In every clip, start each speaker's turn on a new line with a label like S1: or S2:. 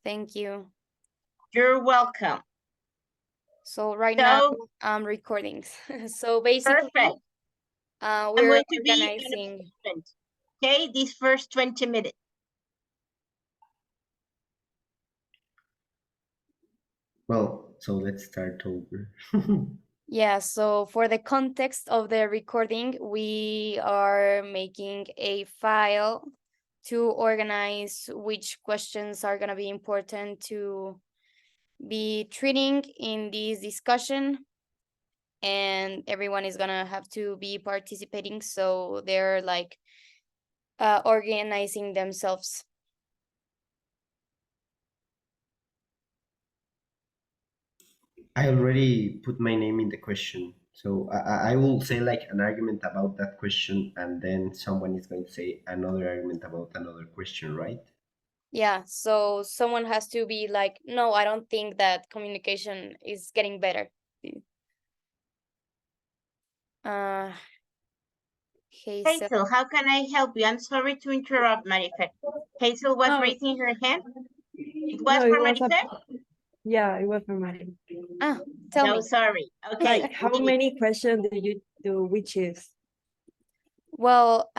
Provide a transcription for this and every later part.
S1: Thank you.
S2: You're welcome.
S1: So right now I'm recording. So basically,
S2: perfect.
S1: we're
S2: going to
S1: organizing.
S2: be patient, okay, these first 20 minutes.
S3: Well, so let's start over.
S1: Yeah, so for the context of the recording, we are making a file to organize which questions are going to be important to be treating in this discussion. And everyone is going to have to be participating, so they're like organizing themselves.
S3: I already put my name in the question. So I will say like an argument about that question, and then someone is going to say another argument about another question, right?
S1: Yeah, so someone has to be like, no, I don't think that communication is getting better. Uh, Hazel.
S2: Hazel, how can I help you? I'm sorry to interrupt, Marife. Hazel was raising her hand. It was for Marife?
S4: Yeah, it was for Mari.
S1: Tell
S2: No,
S1: me.
S2: sorry. Okay.
S4: Like, how many questions do we choose?
S1: Well,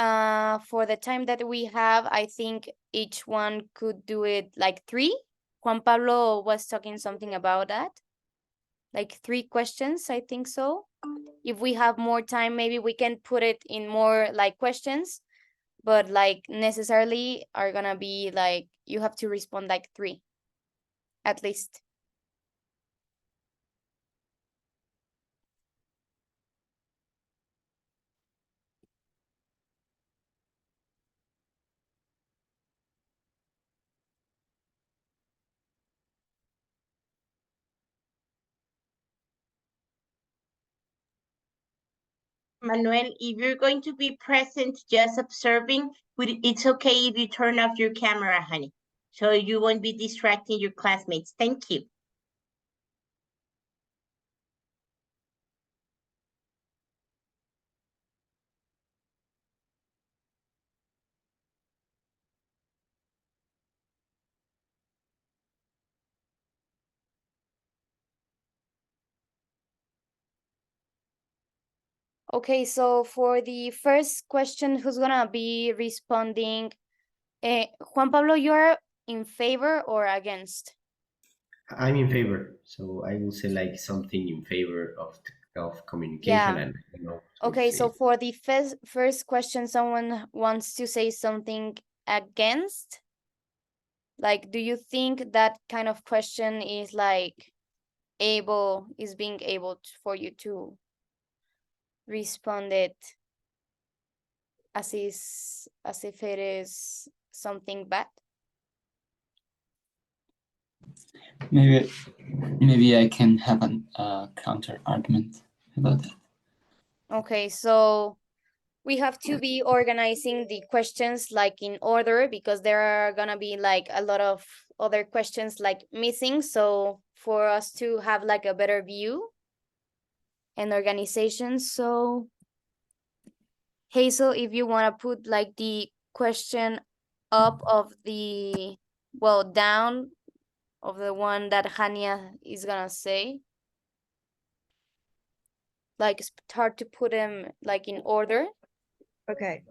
S1: for the time that we have, I think each one could do it like 3. Juan Pablo was talking something about that. Like 3 questions, I think so. If we have more time, maybe we can put it in more like questions, but like necessarily are gonna be like, you have to respond like 3 at least.
S2: Manuel, if you're going to be present, just observing, it's okay if you turn off your camera, honey. So you won't be distracting your classmates. Thank you.
S1: Okay, so for the first question, who's gonna be responding? Juan Pablo, you're in favor or against?
S3: I'm in favor, so I will say like something in favor of communication,
S1: Yeah.
S3: and you know.
S1: Okay, so for the first question, someone wants to say something against. Like, do you think that kind of question is like being able for you to respond it as if it is something bad?
S5: Maybe I can have a counter argument about that.
S1: Okay, so we have to be organizing the questions like in order, because there are gonna be like a lot of other questions like missing. So for us to have like a better view and organization. So Hazel, if you want to put like the question up of the, well, down of the one that Hania is gonna say. Like start to put them like in order.
S4: Okay.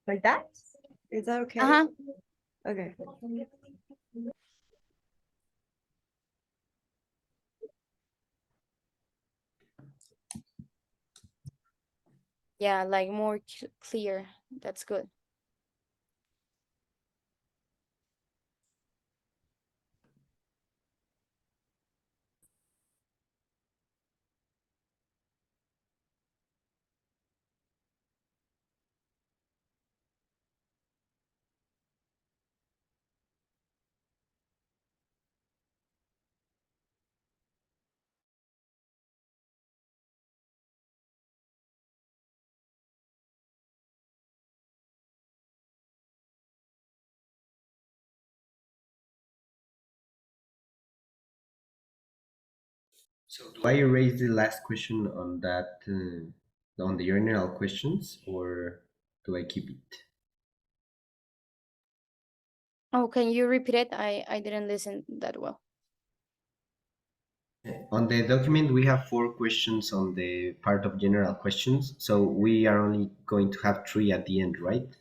S4: Like that? Is that okay? Okay.
S1: Yeah, like more clear. That's good.
S3: So do I erase the last question on that? on the general questions, or do I keep it?
S1: Oh, can you repeat it? I didn't listen that well.
S3: On the document, we have 4 questions on the part of general questions, so we are only going to have 3 at the end, right?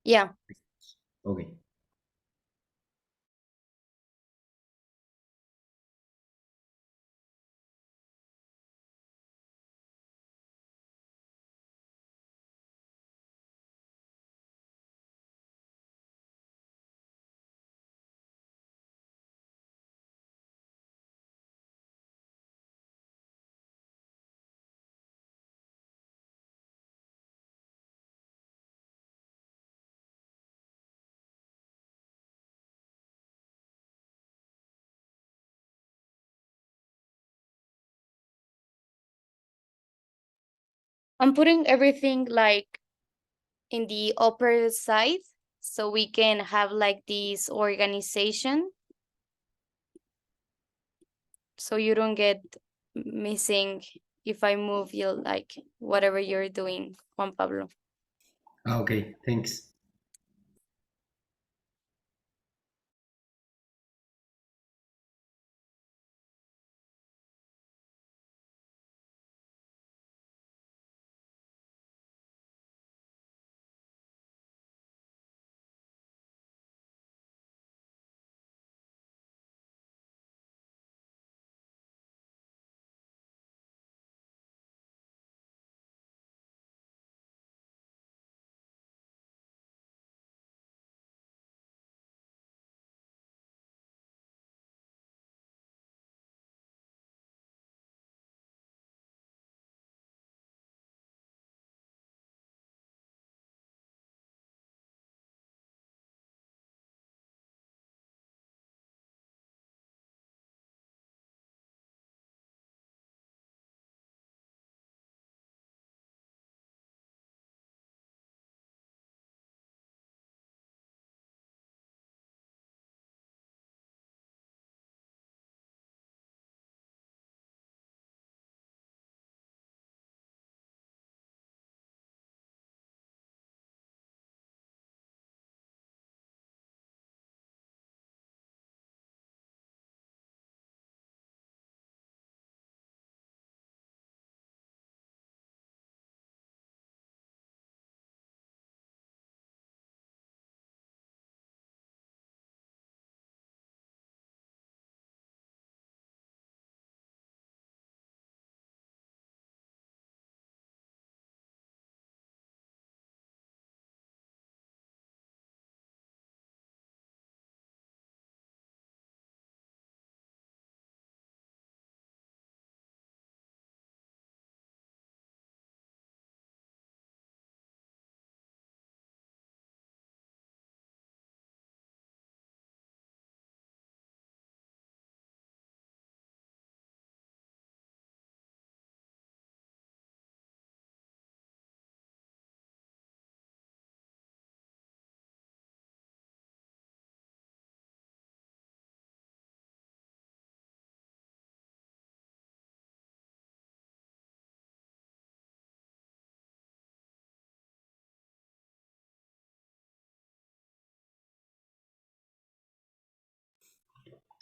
S1: Yeah.
S3: Okay.
S1: I'm putting everything like in the upper side so we can have like this organization so you don't get missing if I move you like whatever you're doing, Juan Pablo.
S3: Okay, thanks.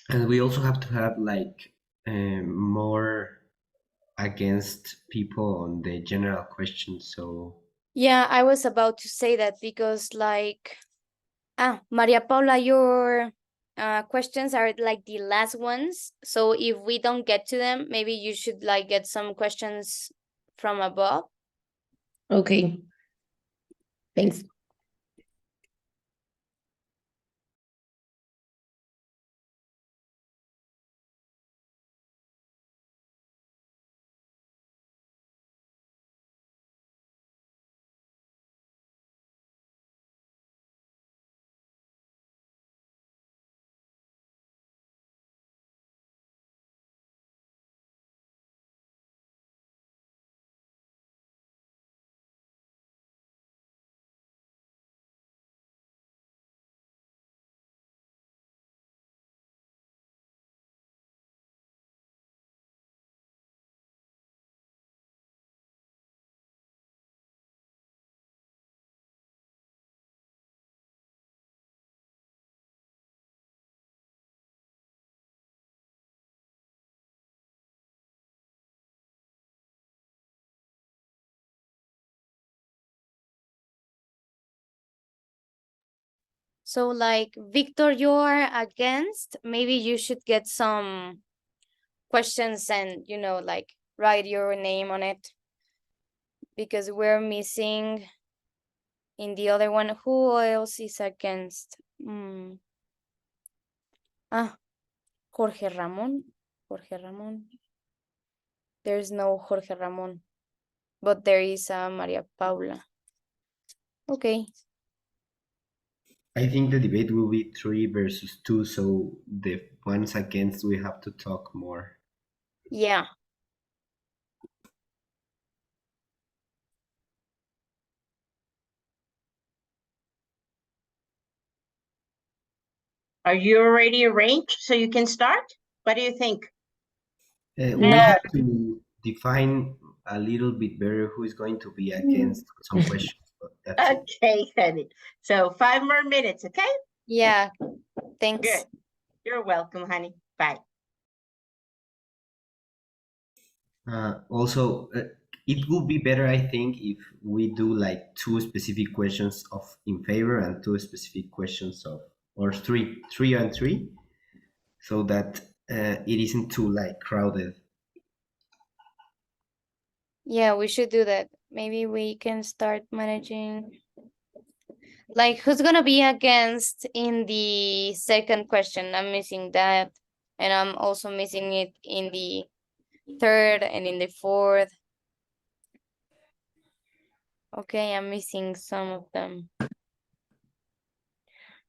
S3: And we also have to have like more against people on the general questions. So
S1: Yeah, I was about to say that because like Maria Paula, your questions are like the last ones. So if we don't get to them, maybe you should like get some questions from above.
S2: Okay, thanks.
S1: So like, Victor, you're against, maybe you should get some questions and, like, write your name on it. Because we're missing in the other one. Who else is against? Jorge Ramon. Jorge Ramon. There's no Jorge Ramon, but there is Maria Paula. Okay.
S3: I think the debate will be 3 versus 2, so the ones against we have to talk more.
S1: Yeah.
S2: Are you already arranged so you can start? What do you think?
S3: We have to define a little bit better who is going to be against some questions. But that's it.
S2: Okay, honey. So 5 more minutes, okay?
S1: Yeah. Thanks.
S2: Good. You're welcome, honey. Bye.
S3: Also, it would be better, I think, if we do like 2 specific questions of in favor and 2 specific questions of, or three and 3, so that it isn't too like crowded.
S1: Yeah, we should do that. Maybe we can start managing. Like, who's gonna be against in the second question? I'm missing that. And I'm also missing it in the third and in the fourth. Okay, I'm missing some of them.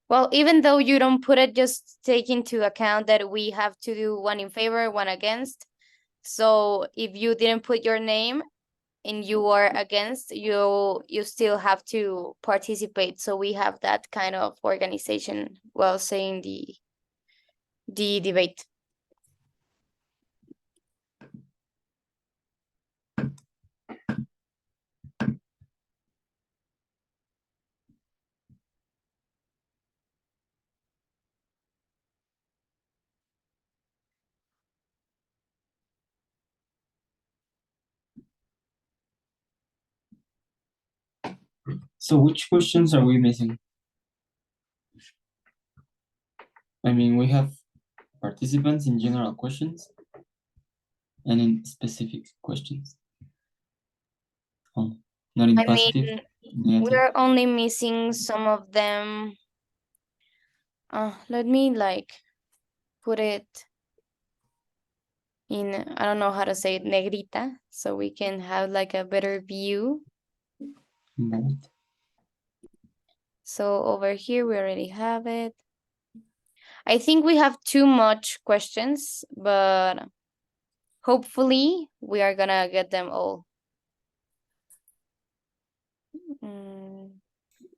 S1: Well, even though you don't put it, just take into account that we have to do one in favor, one against. So if you didn't put your name and you are against, you still have to participate. So we have that kind of organization while saying the debate.
S5: So which questions are we missing? I mean, we have participants in general questions and in specific questions. Oh, not in
S1: I
S5: positive,
S1: mean,
S5: negative.
S1: we're only missing some of them. Let me like put it in, I don't know how to say it, negrita, so we can have like a better view.
S5: Both.
S1: So over here, we already have it. I think we have too much questions, but hopefully we are gonna get them all.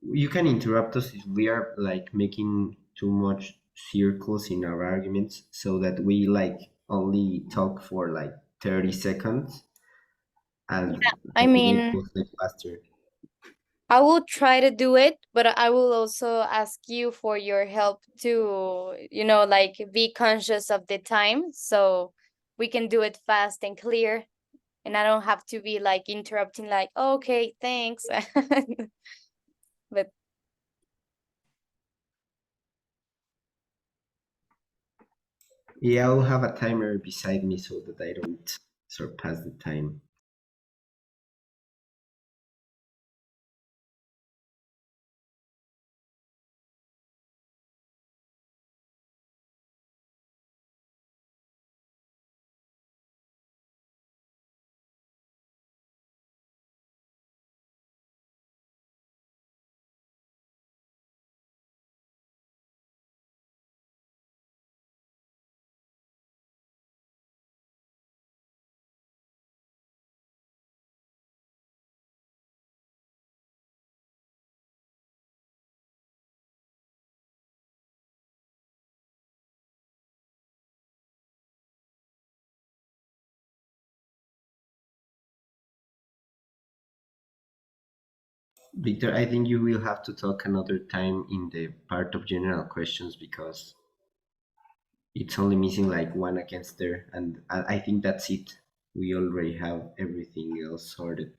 S3: You can interrupt us if we are like making too much circles in our arguments, so that we like only talk for like 30 seconds and
S1: Yeah, I
S3: the debate
S1: mean,
S3: goes like faster.
S1: I will try to do it, but I will also ask you for your help to, like, be conscious of the time so we can do it fast and clear. And I don't have to be like interrupting, like, okay, thanks. But
S3: Yeah, I'll have a timer beside me so that I don't surpass the time. Victor, I think you will have to talk another time in the part of general questions, because it's only missing like one against there, and I think that's it. We already have everything else sorted.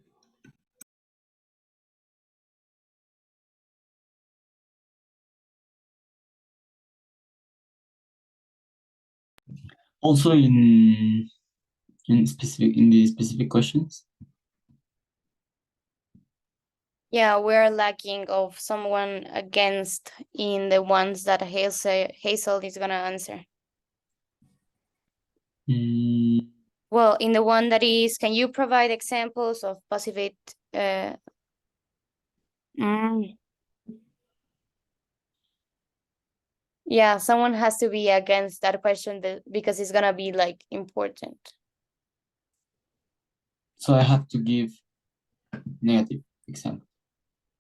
S5: Also in the specific questions.
S1: Yeah, we're lacking of someone against in the ones that Hazel is gonna answer. Well, in the one that is, can you provide examples of positive yeah, someone has to be against that question because it's gonna be like important.
S5: So I have to give negative example.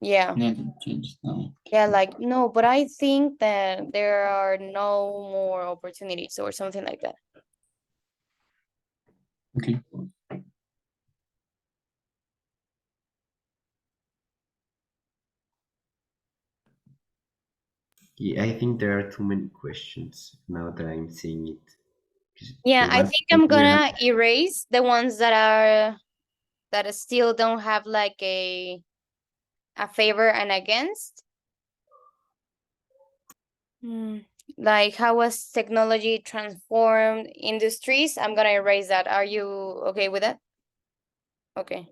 S1: Yeah.
S5: Negative change. No.
S1: Yeah, like no, but I think that there are no more opportunities or something like that.
S5: Okay.
S3: Yeah, I think there are too many questions now that I'm seeing it. 'Cause
S1: Yeah,
S3: the
S1: I
S3: ones
S1: think
S3: that
S1: I'm
S3: we have-
S1: gonna erase the ones that still don't have like a favor and against. Like how was technology transformed industries? I'm gonna erase that. Are you okay with that? Okay.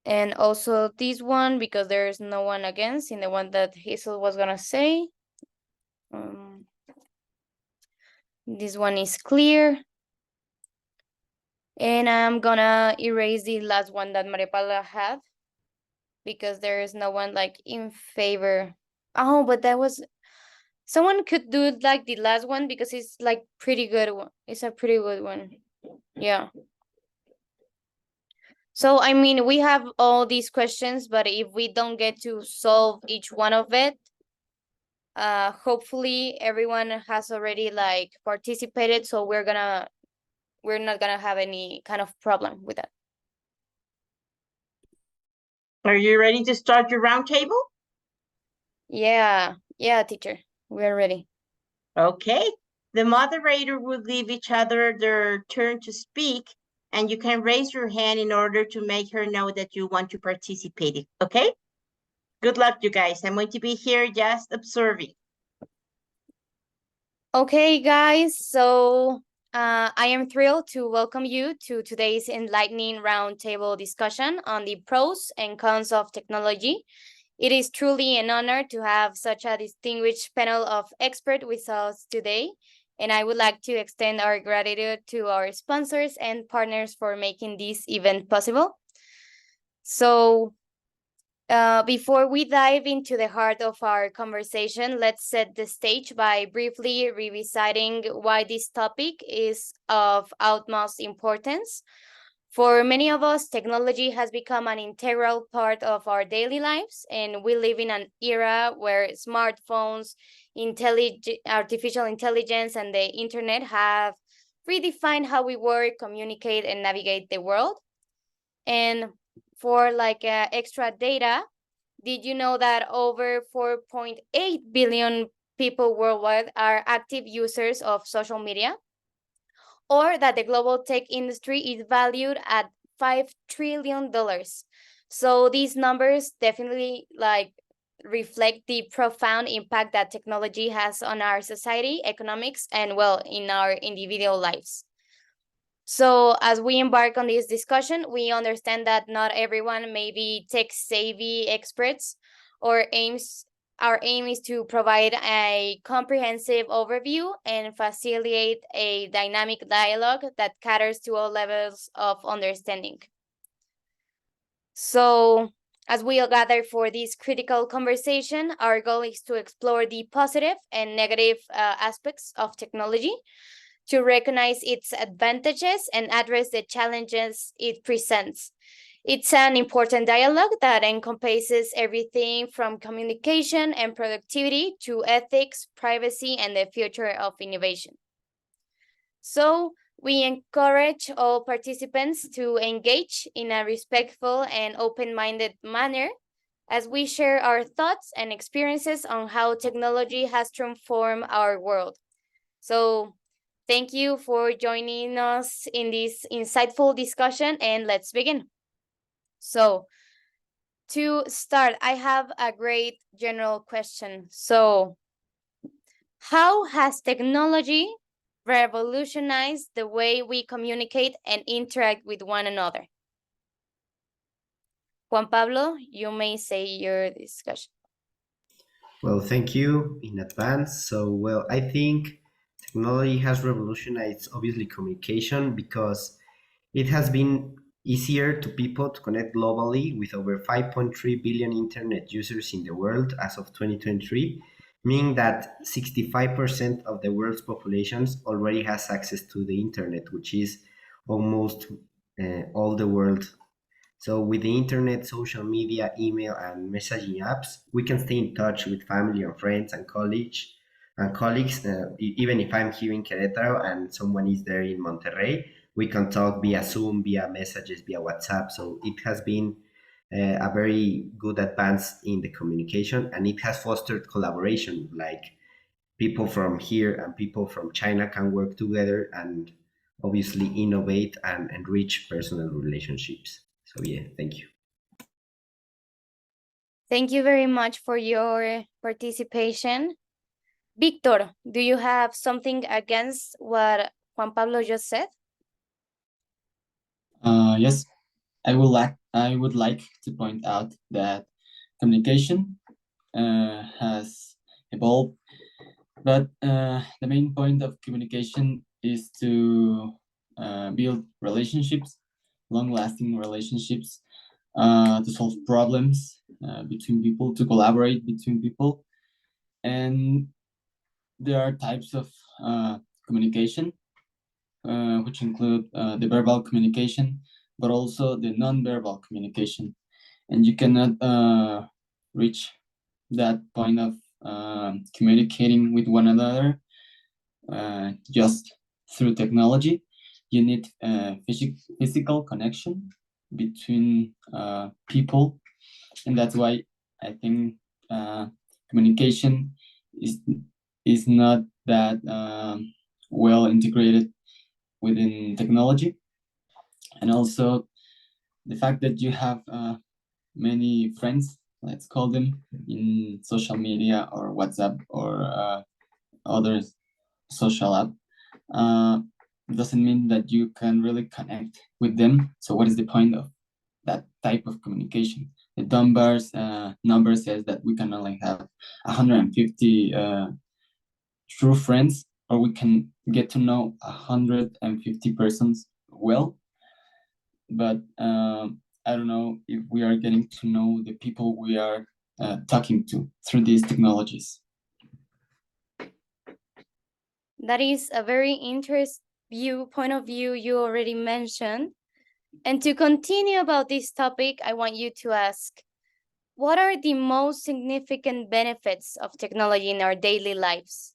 S1: And also this one, because there's no one against in the one that Hazel was gonna say. This one is clear. And I'm gonna erase the last one that Maria Paula had because there is no one like in favor. Oh, but that was someone could do like the last one because it's like pretty good one. It's a pretty good one. Yeah. So I mean, we have all these questions, but if we don't get to solve each one of it, hopefully everyone has already like participated, so we're not gonna have any kind of problem with that.
S2: Are you ready to start your roundtable?
S1: Yeah, teacher, we're ready.
S2: Okay. The moderator will give each other their turn to speak, and you can raise your hand in order to make her know that you want to participate. Okay? Good luck, you guys. I'm going to be here just observing.
S1: Okay, guys, so I am thrilled to welcome you to today's enlightening roundtable discussion on the pros and cons of technology. It is truly an honor to have such a distinguished panel of experts with us today, and I would like to extend our gratitude to our sponsors and partners for making this event possible. So, before we dive into the heart of our conversation, let's set the stage by briefly revisiting why this topic is of utmost importance. For many of us, technology has become an integral part of our daily lives, and we live in an era where smartphones, artificial intelligence, and the internet have redefined how we work, communicate, and navigate the world. And for like extra data, did you know that over 4.8 billion people worldwide are active users of social media? Or that the global tech industry is valued at $5 trillion. So these numbers definitely like reflect the profound impact that technology has on our society, economics, and well, in our individual lives. So as we embark on this discussion, we understand that not everyone may be tech savvy experts or our aim is to provide a comprehensive overview and facilitate a dynamic dialogue that caters to all levels of understanding. So as we all gather for this critical conversation, our goal is to explore the positive and negative aspects of technology, to recognize its advantages and address the challenges it presents. It's an important dialogue that encompasses everything from communication and productivity to ethics, privacy, and the future of innovation. So we encourage all participants to engage in a respectful and open-minded manner as we share our thoughts and experiences on how technology has transformed our world. So thank you for joining us in this insightful discussion, and let's begin. So to start, I have a great general question. So How has technology revolutionized the way we communicate and interact with one another? Juan Pablo, you may say your discussion.
S3: Well, thank you in advance. So, well, I think technology has revolutionized obviously communication because it has been easier to people to connect globally with over 5.3 billion internet users in the world as of 2023, meaning that 65% of the world's populations already has access to the internet, which is almost all the world. So with the internet, social media, email, and messaging apps, we can stay in touch with family and friends and colleagues. Even if I'm here in Querétaro and someone is there in Monterrey, we can talk via Zoom, via messages, via WhatsApp. So it has been a very good advance in the communication, and it has fostered collaboration. Like people from here and people from China can work together and obviously innovate and enrich personal relationships. So yeah, thank you.
S1: Thank you very much for your participation. Victor, do you have something against what Juan Pablo just said?
S5: Yes, I would like to point out that communication has evolved, but the main point of communication is to build relationships, long-lasting relationships, to solve problems between people, to collaborate between people, and there are types of communication, which include the verbal communication, but also the non-verbal communication. And you cannot reach that point of communicating with one another just through technology. You need physical connection between people, and that's why I think communication is not that well integrated within technology. And also the fact that you have many friends, let's call them, in social media or WhatsApp or other social app, doesn't mean that you can really connect with them. So what is the point of that type of communication? The Dunbar's number says that we can only have 150 true friends, or we can get to know 150 persons well. But I don't know if we are getting to know the people we are talking to through these technologies.
S1: That is a very interesting point of view you already mentioned. And to continue about this topic, I want you to ask, what are the most significant benefits of technology in our daily lives?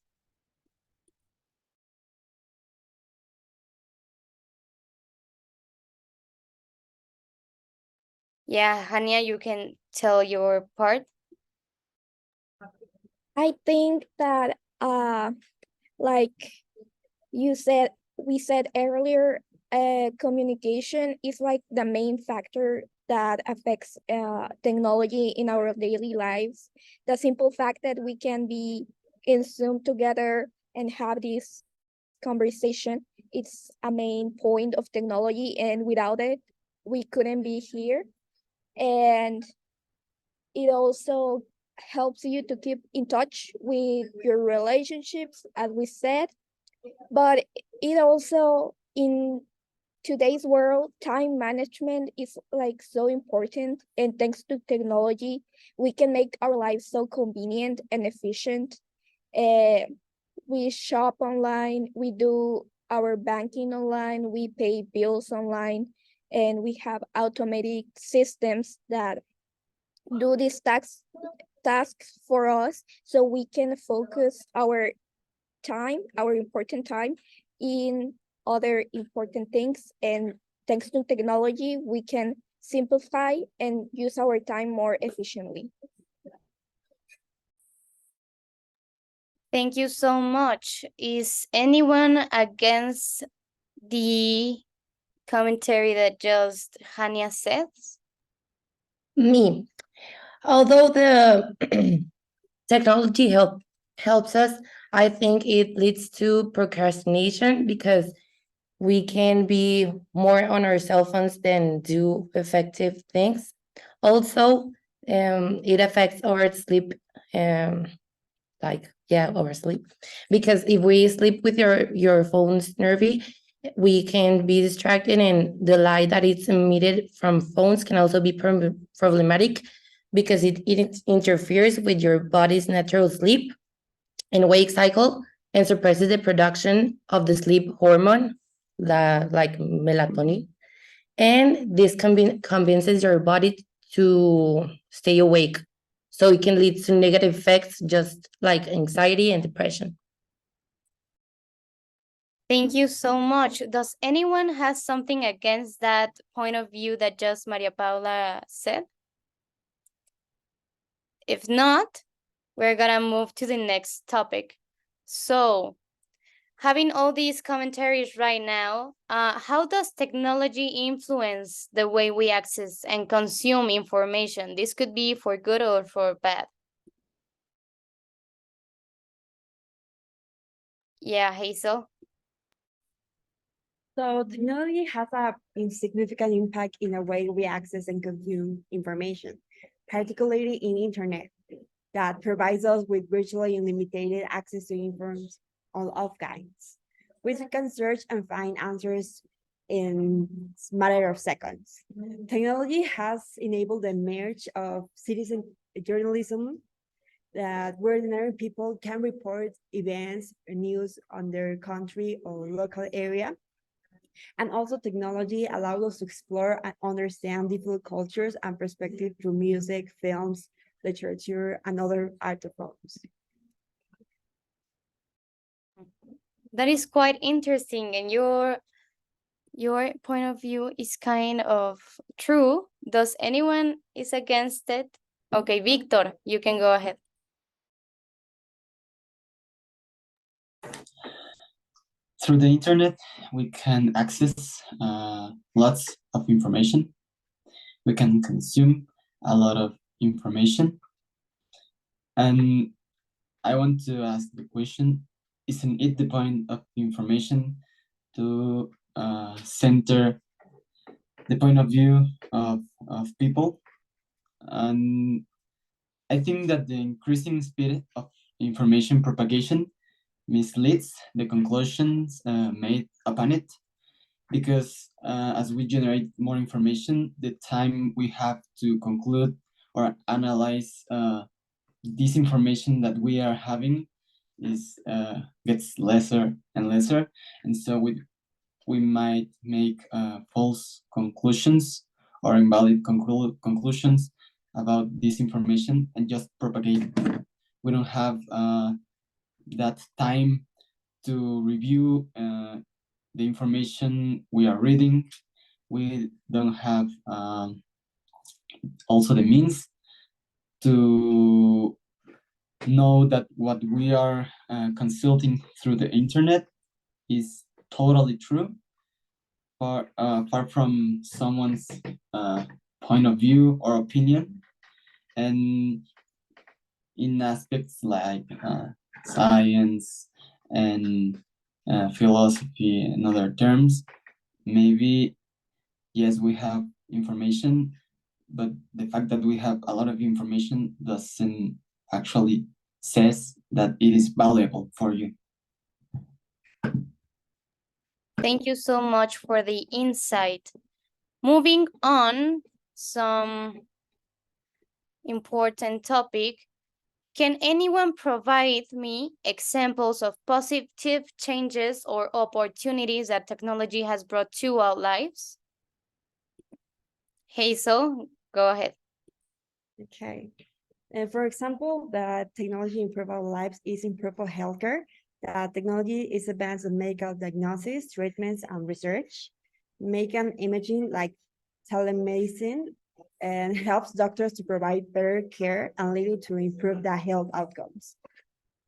S1: Yeah, Hania, you can tell your part.
S6: I think that like we said earlier, communication is like the main factor that affects technology in our daily lives. The simple fact that we can be in Zoom together and have this conversation, it's a main point of technology, and without it, we couldn't be here. And it also helps you to keep in touch with your relationships, as we said. But it also, in today's world, time management is like so important. And thanks to technology, we can make our lives so convenient and efficient. We shop online, we do our banking online, we pay bills online, and we have automatic systems that do these tasks for us, so we can focus our time, our important time, in other important things. And thanks to technology, we can simplify and use our time more efficiently.
S1: Thank you so much. Is anyone against the commentary that just Hania said?
S4: Me. Although the technology helps us,
S7: I think it leads to procrastination because we can be more on our cell phones than do effective things. Also, it affects our sleep, like yeah, our sleep. Because if we sleep with your phone's nervy, we can be distracted, and the light that it's emitted from phones can also be problematic because it interferes with your body's natural sleep and wake cycle and suppresses the production of the sleep hormone, the like melatonin. And this convinces your body to stay awake. So it can lead to negative effects, just like anxiety and depression.
S1: Thank you so much. Does anyone has something against that point of view that just Maria Paula said? If not, we're gonna move to the next topic. So, having all these commentaries right now, how does technology influence the way we access and consume information? This could be for good or for bad. Yeah, Hazel.
S4: So technology has a significant impact in the way we access and consume information, particularly in internet, that provides us with virtually unlimited access to information of kinds. We can search and find answers in a matter of seconds. Technology has enabled the merge of citizen journalism that where ordinary people can report events or news on their country or local area. And also technology allows us to explore and understand different cultures and perspectives through music, films, literature, and other art forms.
S1: That is quite interesting, and your point of view is kind of true. Does anyone is against it? Okay, Victor, you can go ahead.
S5: Through the internet, we can access lots of information. We can consume a lot of information. And I want to ask the question, isn't it the point of information to center the point of view of people? And I think that the increasing speed of information propagation misleads the conclusions made upon it, because as we generate more information, the time we have to conclude or analyze this information that we are having is gets lesser and lesser, and so we might make false conclusions or invalid conclusions about this information and just propagate it. We don't have that time to review the information we are reading. We don't have also the means to know that what we are consulting through the internet is totally true, far from someone's point of view or opinion. And in aspects like science and philosophy and other terms, maybe yes, we have information, but the fact that we have a lot of information doesn't actually says that it is valuable for you.
S1: Thank you so much for the insight. Moving on, some important topic. Can anyone provide me examples of positive changes or opportunities that technology has brought to our lives? Hazel, go ahead.
S4: Okay. For example, that technology improve our lives is improve our healthcare. That technology is advanced in medical diagnosis, treatments, and research. Making imaging like telemedicine and helps doctors to provide better care and leading to improve the health outcomes.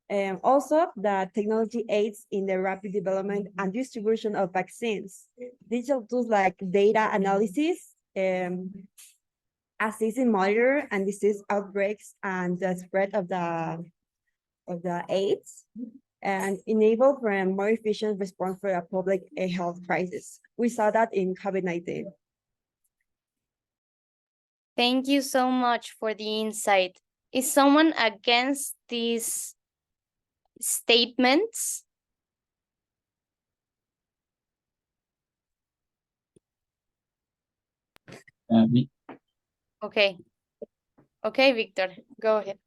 S4: And also, that technology aids in the rapid development and distribution of vaccines. Digital tools like data analysis, assist in monitor and disease outbreaks and the spread of the AIDS. and enable for a more efficient response for a public health crisis. We saw that in COVID-19.
S1: Thank you so much for the insight. Is someone against these statements?
S5: Me,
S1: Okay. Okay, Victor, go ahead.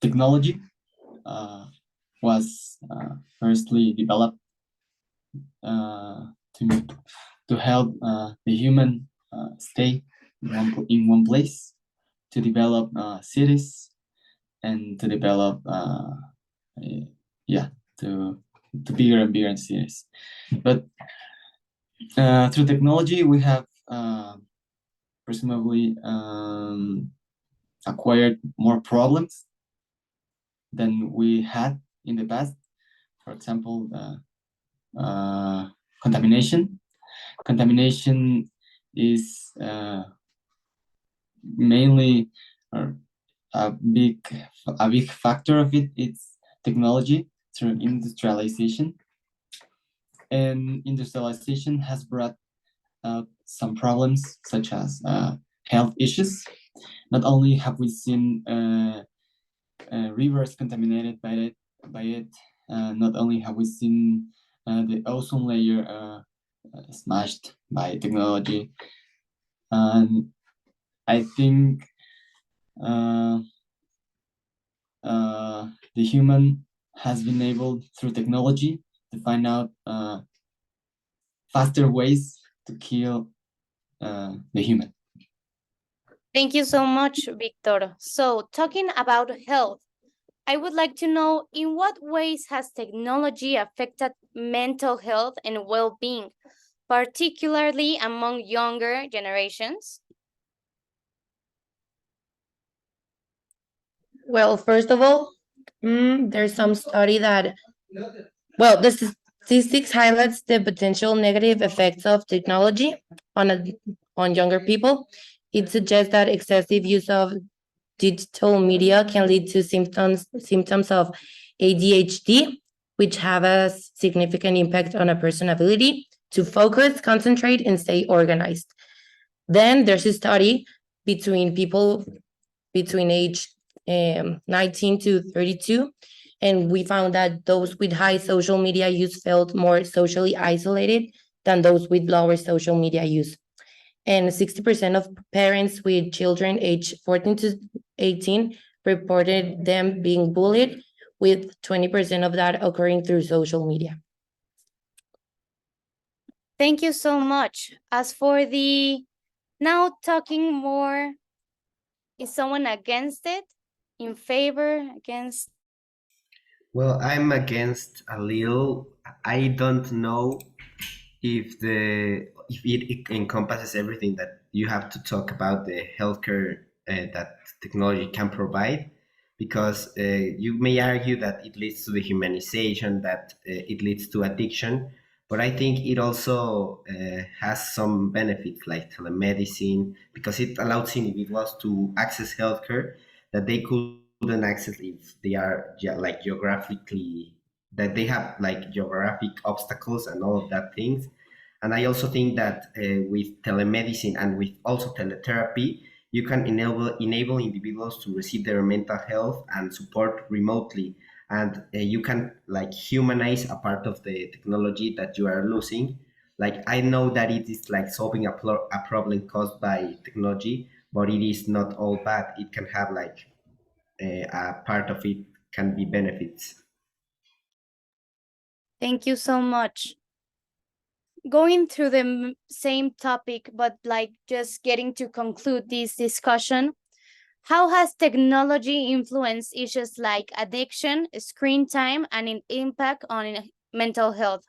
S5: technology was firstly developed to help the human stay in one place, to develop cities, and to develop yeah, to bigger and bigger cities. But through technology, we have presumably acquired more problems than we had in the past. For example, contamination. Contamination is mainly a big factor of it. It's technology through industrialization, and industrialization has brought some problems such as health issues. Not only have we seen rivers contaminated by it, not only have we seen the ozone layer smashed by technology, and I think the human has been able through technology to find out faster ways to kill the human.
S1: Thank you so much, Victor. So, talking about health, I would like to know in what ways has technology affected mental health and well-being, particularly among younger generations?
S7: Well, first of all, there's some study that, well, the statistics highlights the potential negative effects of technology on on younger people. It suggests that excessive use of digital media can lead to symptoms of ADHD, which have a significant impact on a person's ability to focus, concentrate, and stay organized. Then there's a study between people between age 19 to 32, and we found that those with high social media use felt more socially isolated than those with lower social media use. And 60% of parents with children aged 14 to 18 reported them being bullied, with 20% of that occurring through social media.
S1: Thank you so much. As for the now talking more, is someone against it? In favor? Against?
S3: Well, I'm against a little. I don't know if it encompasses everything that you have to talk about the healthcare that technology can provide, because you may argue that it leads to the humanization, that it leads to addiction, but I think it also has some benefits like telemedicine, because it allows individuals to access healthcare that they couldn't access if they are like geographically, that they have like geographic obstacles and all of that things. And I also think that with telemedicine and with also teletherapy, you can enable individuals to receive their mental health and support remotely. And you can like humanize a part of the technology that you are losing. Like I know that it is like solving a problem caused by technology, but it is not all bad. It can have like a part of it can be benefits.
S1: Thank you so much. Going through the same topic, but like just getting to conclude this discussion, how has technology influenced issues like addiction, screen time, and an impact on mental health?